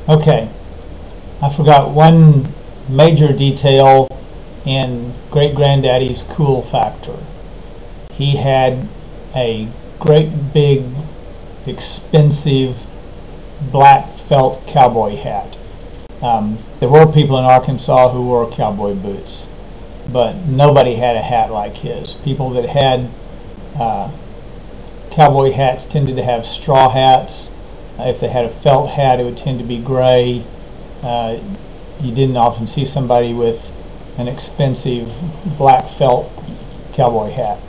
Okay, I forgot one major detail in Great-Granddaddy's cool factor. He had a great big expensive black felt cowboy hat. There were people in Arkansas who wore cowboy boots, but nobody had a hat like his. People that had cowboy hats tended to have straw hats. If they had a felt hat, it would tend to be gray. You didn't often see somebody with an expensive black felt cowboy hat,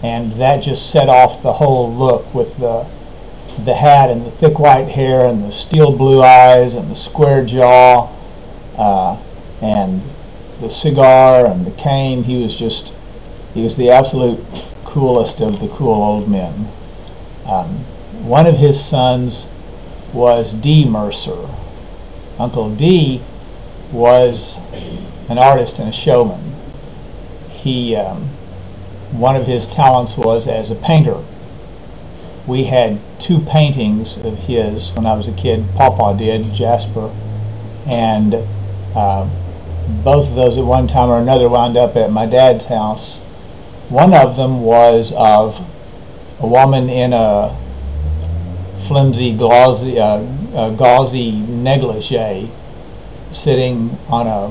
and that just set off the whole look with the hat and the thick white hair and the steel blue eyes and the square jaw and the cigar and the cane. He was the absolute coolest of the cool old men. One of his sons was D. Mercer. Uncle D was an artist and a showman. One of his talents was as a painter. We had two paintings of his when I was a kid. Pawpaw did, Jasper, and both of those at one time or another wound up at my dad's house. One of them was of a woman in a flimsy, gauzy negligee sitting on a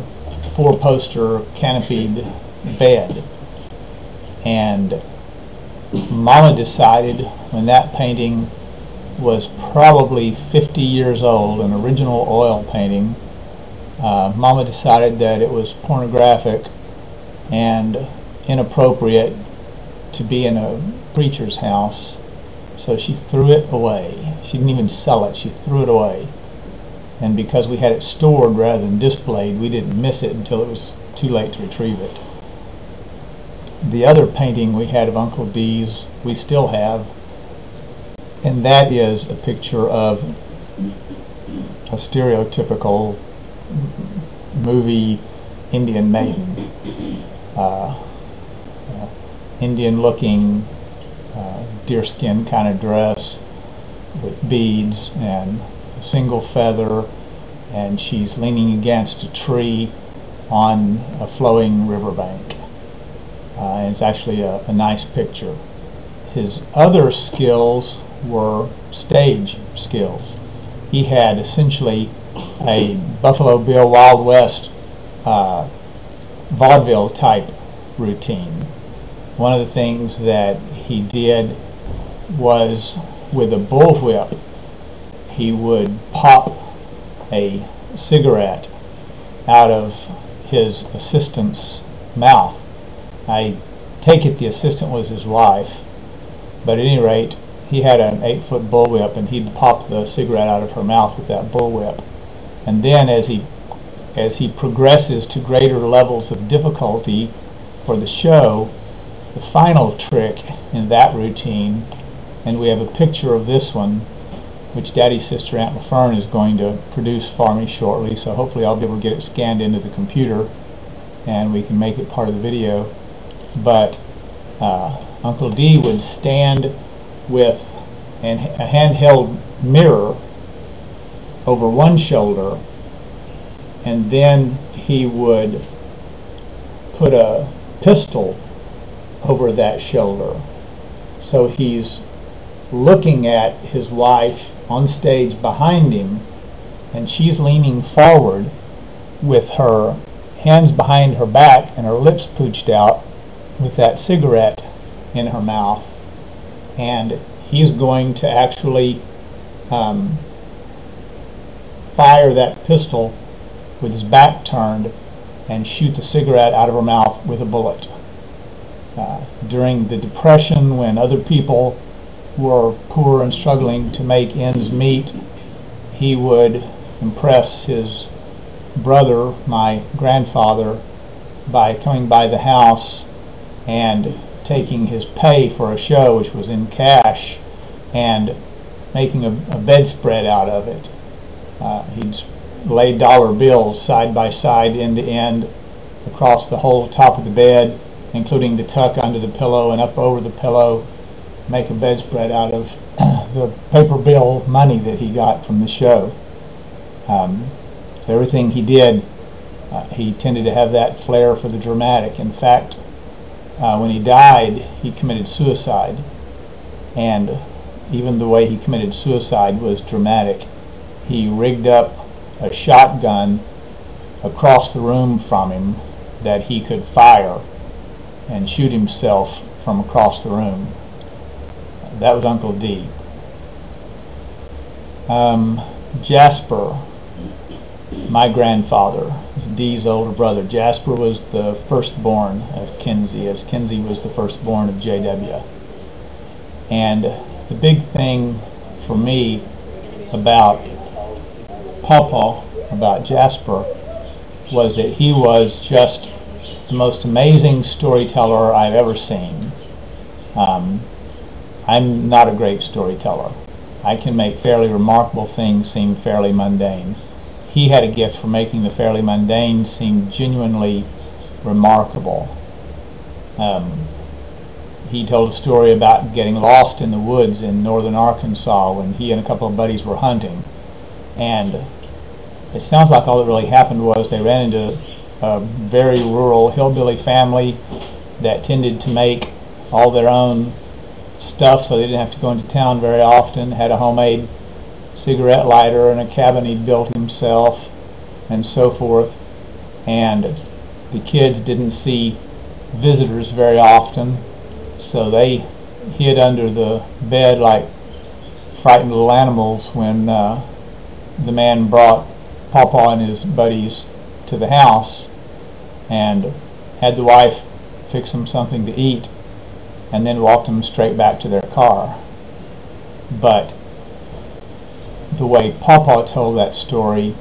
four-poster canopied bed. And Mama decided, when that painting was probably 50 years old, an original oil painting, Mama decided that it was pornographic and inappropriate to be in a preacher's house, so she threw it away. She didn't even sell it, she threw it away. And because we had it stored rather than displayed, we didn't miss it until it was too late to retrieve it. The other painting we had of Uncle D's, we still have, and that is a picture of a stereotypical movie Indian maiden. Indian-looking deerskin kind of dress with beads and a single feather, and she's leaning against a tree on a flowing riverbank. And it's actually a nice picture. His other skills were stage skills. He had essentially a Buffalo Bill Wild West vaudeville type routine. One of the things that he did was, with a bullwhip, he would pop a cigarette out of his assistant's mouth. I take it the assistant was his wife, but at any rate, he had an 8-foot bullwhip, and he'd pop the cigarette out of her mouth with that bullwhip. And then as he progresses to greater levels of difficulty for the show, the final trick in that routine, and we have a picture of this one, which Daddy's sister Aunt LaFern is going to produce for me shortly, so hopefully I'll be able to get it scanned into the computer and we can make it part of the video. But Uncle D would stand with a handheld mirror over one shoulder, and then he would put a pistol over that shoulder. So he's looking at his wife on stage behind him, and she's leaning forward with her hands behind her back and her lips pooched out with that cigarette in her mouth. And he's going to actually fire that pistol with his back turned and shoot the cigarette out of her mouth with a bullet. During the Depression, when other people were poor and struggling to make ends meet, he would impress his brother, my grandfather, by coming by the house and taking his pay for a show, which was in cash, and making a bedspread out of it. He'd lay dollar bills side by side, end to end, across the whole top of the bed, including the tuck under the pillow and up over the pillow, make a bedspread out of the paper bill money that he got from the show. So everything he did, he tended to have that flair for the dramatic. In fact, when he died, he committed suicide, and even the way he committed suicide was dramatic. He rigged up a shotgun across the room from him that he could fire and shoot himself from across the room. That was Uncle D. Jasper, my grandfather, is Dee's older brother. Jasper was the firstborn of Kinsey, as Kinsey was the firstborn of J.W. And the big thing for me about Pawpaw, about Jasper, was that he was just the most amazing storyteller I've ever seen. I'm not a great storyteller. I can make fairly remarkable things seem fairly mundane. He had a gift for making the fairly mundane seem genuinely remarkable. He told a story about getting lost in the woods in northern Arkansas when he and a couple of buddies were hunting. And it sounds like all that really happened was they ran into a very rural hillbilly family that tended to make all their own stuff, so they didn't have to go into town very often, had a homemade cigarette lighter and a cabin he built himself and so forth. And the kids didn't see visitors very often, so they hid under the bed like frightened little animals when the man brought Pawpaw and his buddies to the house and had the wife fix them something to eat and then walked them straight back to their car. But the way Pawpaw told that story,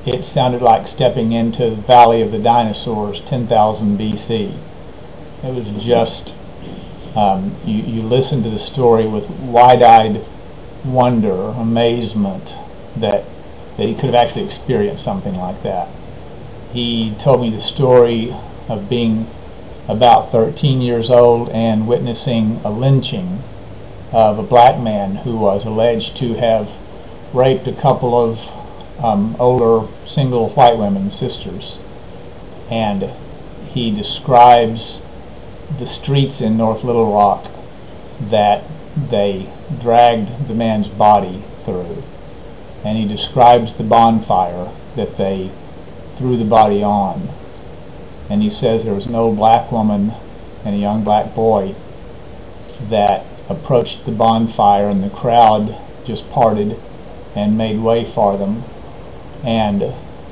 it sounded like stepping into the Valley of the Dinosaurs, 10,000 BC. It was just, you listen to the story with wide-eyed wonder, amazement that he could have actually experienced something like that. He told me the story of being about 13 years old and witnessing a lynching of a black man who was alleged to have raped a couple of older single white women, sisters. And he describes the streets in North Little Rock that they dragged the man's body through. And he describes the bonfire that they threw the body on. And he says there was an old black woman and a young black boy that approached the bonfire, and the crowd just parted and made way for them. And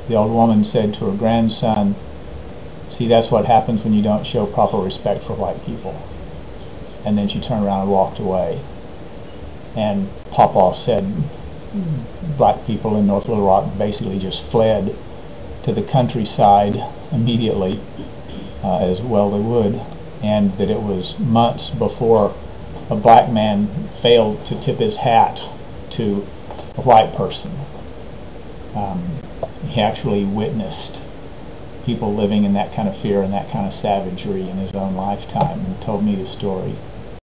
the old woman said to her grandson, "See, that's what happens when you don't show proper respect for white people." And then she turned around and walked away. And Pawpaw said black people in North Little Rock basically just fled to the countryside immediately, as well they would, and that it was months before a black man failed to tip his hat to a white person. He actually witnessed people living in that kind of fear and that kind of savagery in his own lifetime, and told me the story.